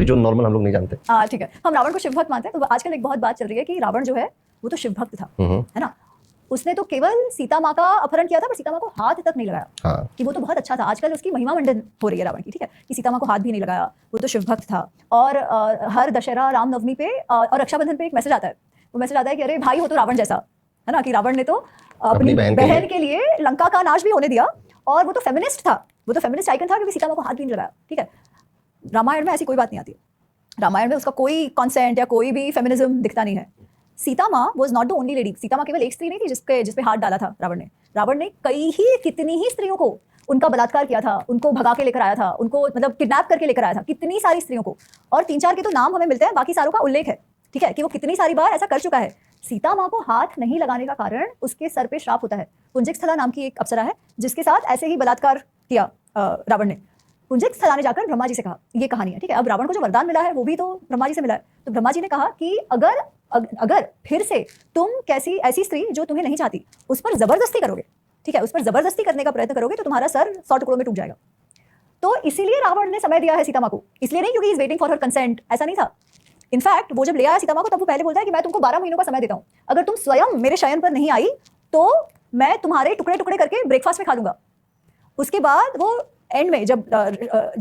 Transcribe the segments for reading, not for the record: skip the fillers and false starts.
Story जो normal हम लोग नहीं जानते। ठीक है, हम रावण को शिव भक्त मानते हैं। तो आजकल एक बहुत बात चल रही है कि रावण जो है वो तो शिव भक्त था, है ना। उसने तो केवल सीता माँ का अपहरण किया था, पर सीता माँ को हाथ तक नहीं लगाया। हाँ। कि वो तो बहुत अच्छा था। आजकल उसकी महिमा मंडन हो रही है रावण की, ठीक है, कि सीता माँ को हाथ भी नहीं लगाया, वो तो शिव भक्त था। और हर दशहरा, रामनवमी पे और रक्षाबंधन पे एक मैसेज आता है। वो मैसेज आता है कि अरे भाई हो तो रावण जैसा, है ना, कि रावण ने तो अपनी बहन के लिए लंका का नाश भी होने दिया। और वो तो फेमिनिस्ट था, वो तो फेमिनिस्ट आइकन था, क्योंकि सीता माँ को हाथ भी नहीं लगाया, ठीक है। रामायण में ऐसी कोई बात नहीं आती। रामायण में उसका कोई कॉन्सेंट या कोई भी फेमिनिज्म दिखता नहीं है। सीता माँ was not the only lady. Sita माँ केवल एक स्त्री नहीं थी जिसपे हाथ डाला था रावण ने। रावण ने कितनी ही स्त्रियों को उनका बलात्कार किया था, उनको भगा के लेकर आया था, उनको मतलब किडनैप करके लेकर आया था, कितनी सारी स्त्रियों को। और 3-4 के तो नाम हमें मिलते हैं, बाकी सारों का उल्लेख है, ठीक है, कि वो कितनी सारी बार ऐसा कर चुका है। सीता माँ को हाथ नहीं लगाने का कारण उसके सर पे श्राप होता है। पुंजिक स्थला नाम की एक अप्सरा है जिसके साथ ऐसे ही बलात्कार किया रावण ने। पुंजिक स्थला ने जाकर ब्रह्मा जी से कहा, ये कहानी है, ठीक है। अब रावण को जो वरदान मिला है वो भी तो ब्रह्मा जी से मिला है। तो ब्रह्मा जी ने कहा कि अगर फिर से तुम कैसी ऐसी स्त्री जो तुम्हें नहीं चाहती उस पर जबरदस्ती करोगे, ठीक है, उस पर जबरदस्ती करने का प्रयत्न करोगे, तो तुम्हारा सर 100 टुकड़ों में टूट जाएगा। तो इसीलिए रावण ने समय दिया है सीता माँ को, इसलिए नहीं क्योंकि is waiting for her consent, ऐसा नहीं था। इनफैक्ट वो जब ले आया सीता माँ को तब वो पहले बोलता है कि मैं तुमको 12 महीनों का समय देता हूँ, अगर तुम स्वयं मेरे शयन पर नहीं आई तो मैं तुम्हारे टुकड़े टुकड़े करके ब्रेकफास्ट में खा लूंगा। उसके बाद वो एंड में जब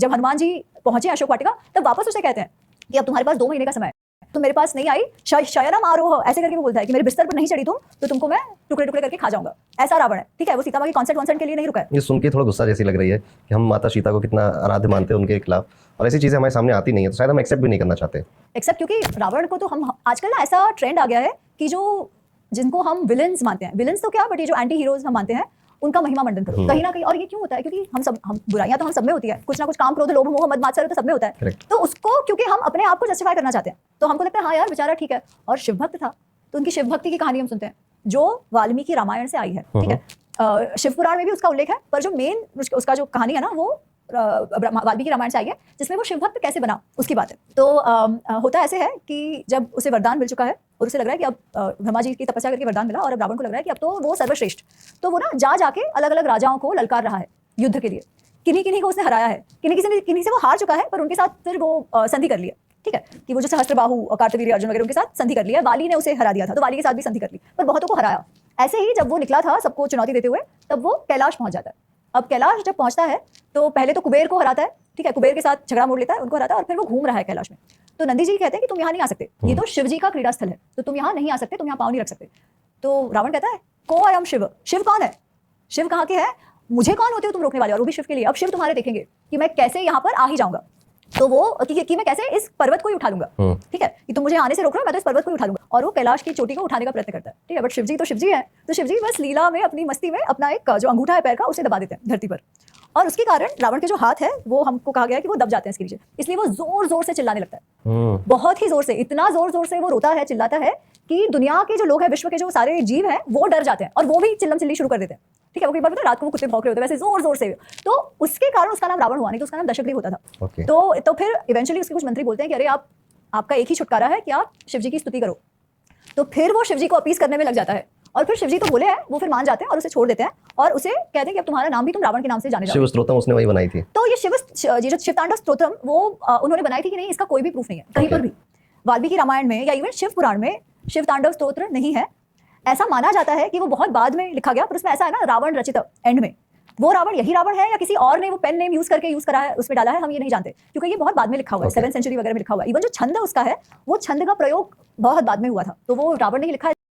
हनुमान जी पहुंचे अशोक वाटिका, तब वापस उसे कहते हैं कि अब तुम्हारे पास 2 महीने का समय है, तुम मेरे पास नहीं आई, शयनम आरोह ऐसे करके वो बोलता है कि मेरे बिस्तर पर नहीं चढ़ी तुम, तो तुमको मैं टुकड़े टुकड़े करके खा जाऊंगा। ऐसा रावण है, ठीक है। वो सीता माँ की कॉन्सेंट के लिए नहीं रुका है। ये सुन के थोड़ा गुस्सा जैसी लग रही है कि हम माता सीता को कितना आराध्य मानते हैं उनके खिलाफ, और ऐसी चीजें हमारे सामने आती नहीं है, तो शायद हम एक्सेप्ट भी नहीं करना चाहते। एक्सेप्ट क्योंकि रावण को तो हम आजकल ना ऐसा ट्रेंड आ गया है कि जिनको हम विलन्स मानते हैं, विलन्स तो क्या, बट ये जो एंटी हीरोज हम मानते हैं उनका महिमा मंडन करो कहीं ना कहीं। और ये क्यों होता है, क्योंकि हम बुराइयां तो हम सब में होती है, कुछ ना कुछ काम, क्रोध, लोभ, मोह, मद, मात्सर्य तो सब में होता है। Correct. तो उसको क्योंकि हम अपने आप को जस्टिफाई करना चाहते हैं, तो हमको लगता है हाँ यार बेचारा ठीक है। और शिव भक्त था तो उनकी शिव भक्ति की कहानी हम सुनते हैं जो वाल्मीकि रामायण से आई है, ठीक है। शिव पुराण में भी उसका उल्लेख है, पर जो मेन उसका जो कहानी है ना वो वाल्मीकि रामायण से आई है, जिसमें वो शिव भक्त कैसे बना उसकी बात है। तो होता ऐसे है कि जब उसे वरदान मिल चुका है और उसे लग रहा है कि अब ब्रह्मा जी की तपस्या करके वरदान मिला, और अब रावण को लग रहा है कि अब तो वो सर्वश्रेष्ठ, तो वो ना जाके अलग अलग राजाओं को ललकार रहा है युद्ध के लिए। किन्हीं को उसने हराया है, किन्हीं से वो हार चुका है, पर उनके साथ फिर वो संधि कर लिया, ठीक है, कि वो जो सहस्त्रबाहु और कार्तवीर्य अर्जुन वगैरह उनके साथ संधि कर लिया। वाली ने उसे हरा दिया था, तो वाली के साथ भी संधि कर ली, पर बहुतों को हराया। ऐसे ही जब वो निकला था सबको चुनौती देते हुए, तब वो कैलाश पहुंच जाता है। अब कैलाश जब पहुंचता है तो पहले तो कुबेर को हराता है, ठीक है, कुबेर के साथ झगड़ा मोड़ लेता है, उनको हराता है, और फिर वो घूम रहा है कैलाश में। तो नंदी जी कहते हैं कि तुम यहाँ नहीं आ सकते, ये तो शिव जी का क्रीड़ा स्थल है, तो तुम यहाँ नहीं आ सकते, तुम यहाँ पाँव नहीं रख सकते। तो रावण कहता है को आई एम शिव, शिव कौन है, शिव कहाँ के है, मुझे कौन होते हो तुम रोकने वाले, और वो भी शिव के लिए। अब शिव तुम्हारे देखेंगे कि मैं कैसे यहाँ पर आ ही जाऊंगा, तो वो कि मैं कैसे इस पर्वत को ही उठा लूंगा, ठीक है, कि तुम मुझे आने से रोक रहे हो, मैं तो इस पर्वत को ही उठा लूंगा। और वो कैलाश की चोटी को उठाने का प्रयत्न करता है, ठीक है, बट शिवजी तो शिवजी है, तो शिवजी बस लीला में अपनी मस्ती में अपना एक जो अंगूठा है पैर का उसे दबा देते हैं धरती पर, और उसके कारण रावण के जो हाथ है वो हमको कहा गया है कि वो दब जाते हैं इसके नीचे। इसलिए वो जोर जोर से चिल्लाने लगता है, बहुत ही जोर से, इतना जोर जोर से वो रोता है, चिल्लाता है कि दुनिया के जो लोग हैं, विश्व के जो सारे जीव हैं, वो डर जाते हैं और वो भी चिल्लम चिल्ली शुरू कर देते हैं, ठीक है। वो कई बार पता है रात को वो कुत्ते भौंक रहे होते हैं वैसे जोर जोर से, तो उसके कारण उसका नाम रावण हुआ, नहीं तो उसका नाम दशग्रीव होता था। Okay. तो फिर इवेंचुअली उसके कुछ मंत्री बोलते हैं कि अरे आपका एक ही छुटकारा है कि आप शिवजी की स्तुति करो। तो फिर वो शिवजी को अपीस करने में लग जाता है, और फिर शिवजी तो बोले हैं, वो फिर मान जाते हैं और उसे छोड़ देते हैं, और उसे कहते हैं कि अब तुम्हारा नाम भी तुम रावण के नाम से जाने जाओ। शिव स्तोत्रम उसने वही बनाई थी। तो ये जो शिवतांडव स्तोत्रम वो उन्होंने बनाई थी कि नहीं, इसका कोई भी प्रूफ नहीं है कहीं पर भी। वाल्मीकि रामायण में या इवन शिव पुराण में शिवतांडव स्तोत्र नहीं है। ऐसा माना जाता है कि वो बहुत बाद में लिखा गया, पर उसमें ऐसा है ना, रावण रचित एंड में, वो रावण यही रावण है या किसी और ने वो पेन नेम यूज करा है, उसमें डाला है, हम ये नहीं जानते, क्योंकि ये बहुत बाद में लिखा हुआ है, 7th सेंचुरी वगैरह में लिखा हुआ है। इवन जो छंद उसका है वो छंद का प्रयोग बहुत बाद में हुआ था, तो वो रावण ने ही लिखा है।